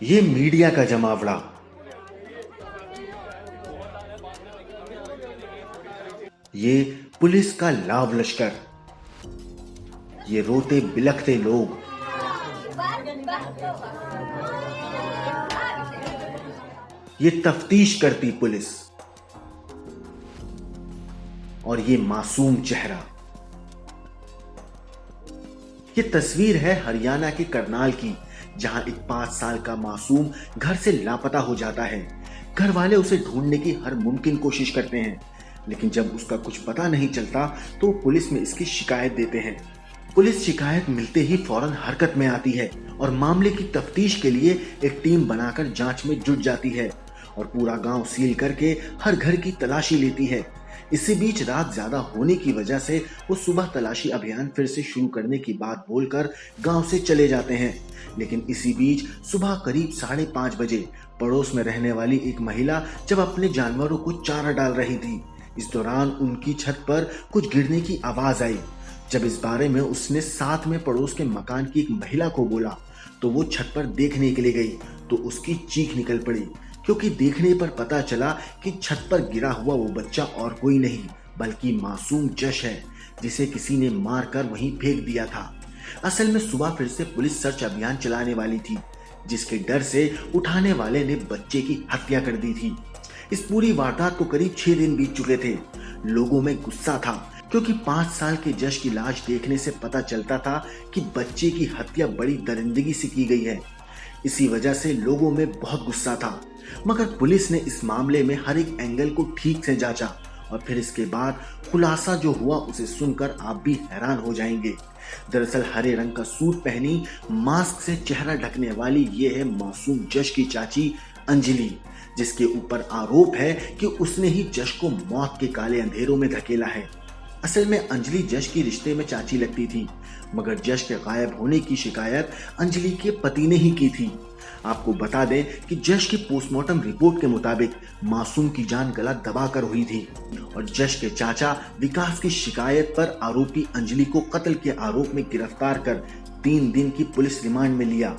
ये मीडिया का जमावड़ा, ये पुलिस का लाव लश्कर, ये रोते बिलखते लोग, ये तफ्तीश करती पुलिस और ये मासूम चेहरा। ये तस्वीर है हरियाणा के करनाल की, जहां एक 5 साल का मासूम घर से लापता हो जाता है। घर वाले उसे ढूंढने की हर मुमकिन कोशिश करते हैं, लेकिन जब उसका कुछ पता नहीं चलता तो पुलिस में इसकी शिकायत देते हैं। पुलिस शिकायत मिलते ही फौरन हरकत में आती है और मामले की तफ्तीश के लिए एक टीम बनाकर जांच में जुट जाती है और पूरा गांव सील करके हर घर की तलाशी लेती है। इसी बीच रात ज्यादा होने की वजह से वो सुबह तलाशी अभियान फिर से शुरू करने की बात बोलकर गांव से चले जाते हैं। लेकिन इसी बीच सुबह करीब 5:30 बजे पड़ोस में रहने वाली एक महिला जब अपने जानवरों को चारा डाल रही थी, इस दौरान उनकी छत पर कुछ गिरने की आवाज आई। जब इस बारे में उसने साथ में पड़ोस के मकान की एक महिला को बोला तो वो छत पर देखने के लिए गई तो उसकी चीख निकल पड़ी, क्योंकि देखने पर पता चला कि छत पर गिरा हुआ वो बच्चा और कोई नहीं बल्कि मासूम जश है, जिसे किसी ने मारकर वहीं फेंक दिया था। असल में सुबह फिर से पुलिस सर्च अभियान चलाने वाली थी, जिसके डर से उठाने वाले ने बच्चे की हत्या कर दी थी। इस पूरी वारदात को करीब 6 दिन बीत चुके थे। लोगों में गुस्सा था, क्योंकि 5 साल के जश की लाश देखने से पता चलता था कि बच्चे की हत्या बड़ी दरिंदगी से की गई है। इसी वजह से लोगों में बहुत गुस्सा था, मगर पुलिस ने इस मामले में हर एक एंगल को ठीक से जांचा और फिर इसके बाद खुलासा जो हुआ उसे सुनकर आप भी हैरान हो जाएंगे। दरअसल हरे रंग का सूट पहनी, मास्क से चेहरा ढकने वाली ये है मासूम जश की चाची अंजलि, जिसके ऊपर आरोप है कि उसने ही जश को मौत के काले अंधेरों में धकेला है। असल में अंजलि जश की रिश्ते में चाची लगती थी, मगर जश के गायब होने की शिकायत अंजलि के पति ने ही की थी। आपको बता दें कि जश की पोस्टमार्टम रिपोर्ट के मुताबिक मासूम की जान गला दबाकर हुई थी और जश के चाचा विकास की शिकायत पर आरोपी अंजलि को कत्ल के आरोप में गिरफ्तार कर 3 दिन की पुलिस रिमांड में लिया।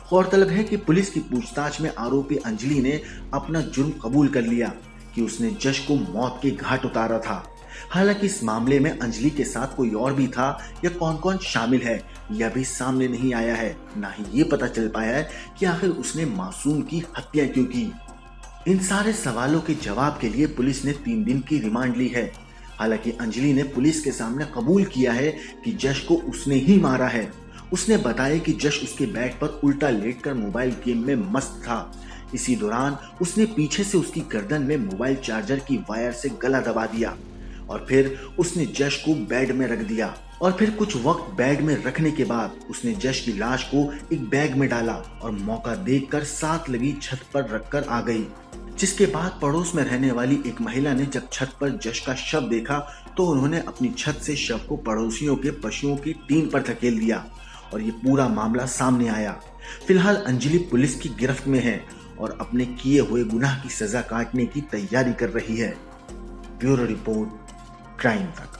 गौरतलब है कि पुलिस की पूछताछ में आरोपी अंजलि ने अपना जुर्म कबूल कर लिया कि उसने जश को मौत के घाट उतारा था। हालांकि इस मामले में अंजलि के साथ कोई और भी था या कौन कौन शामिल है यह भी सामने नहीं आया है, ना ही ये पता चल पाया है कि आखिर उसने मासूम की हत्या क्यों की। इन सारे सवालों के जवाब के लिए पुलिस ने 3 दिन की रिमांड ली है। हालांकि अंजलि ने पुलिस के सामने कबूल किया है कि जश को उसने ही मारा है। उसने बताया कि जश उसके बेड पर उल्टा लेटकर मोबाइल गेम में मस्त था। इसी दौरान उसने पीछे से उसकी गर्दन में मोबाइल चार्जर की वायर से गला दबा दिया और फिर उसने जश को बेड में रख दिया और फिर कुछ वक्त बेड में रखने के बाद उसने जश की लाश को एक बैग में डाला और मौका देखकर साथ लगी छत पर रखकर आ गई। जिसके बाद पड़ोस में रहने वाली एक महिला ने जब छत पर जश का शव देखा तो उन्होंने अपनी छत से शव को पड़ोसियों के पशुओं की टीन पर धकेल दिया और ये पूरा मामला सामने आया। फिलहाल अंजलि पुलिस की गिरफ्त में है और अपने किए हुए गुनाह की सजा काटने की तैयारी कर रही है। ब्यूरो रिपोर्ट, क्राइम तक।